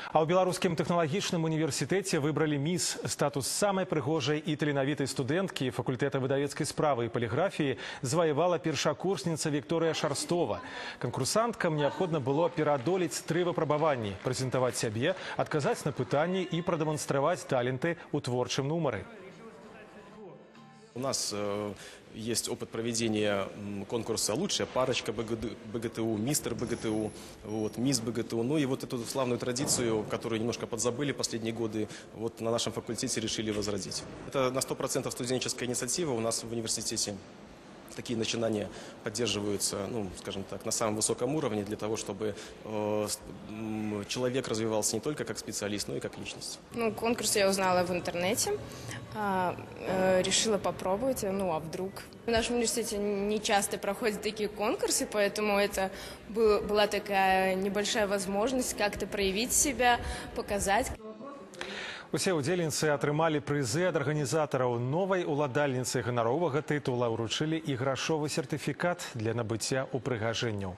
А ў беларускім тэхналагічным універсітэце выбралі міс. Статус самай прыгожай і таленавітай студэнткі факультэта выдавецкай справы і паліграфіі заваявала першакурсніца Вікторыя Шарстова. Канкурсанткам неабходна было пераадолець 3 выпрабаванні, прэзентаваць сябе, адказаць на пытанні і прадэманстраваць таленты ў творчым нумары. У нас есть опыт проведения конкурса «Лучшая парочка БГТУ», «Мистер БГТУ», «Мисс БГТУ». Ну и вот эту славную традицию, которую немножко подзабыли последние годы, вот на нашем факультете решили возродить. Это на 100% студенческая инициатива у нас в университете. Такие начинания поддерживаются, ну, скажем так, на самом высоком уровне для того, чтобы человек развивался не только как специалист, но и как личность. Ну, конкурс я узнала в интернете, решила попробовать, ну а вдруг. В нашем университете не часто проходят такие конкурсы, поэтому это была такая небольшая возможность как-то проявить себя, показать. Усе удзельніцы атрымалі прызы ад арганізатараў. Новай уладальніцы ганаровага тытула ўручылі і грашовы сертыфікат для набыцця упрыгажэнняў.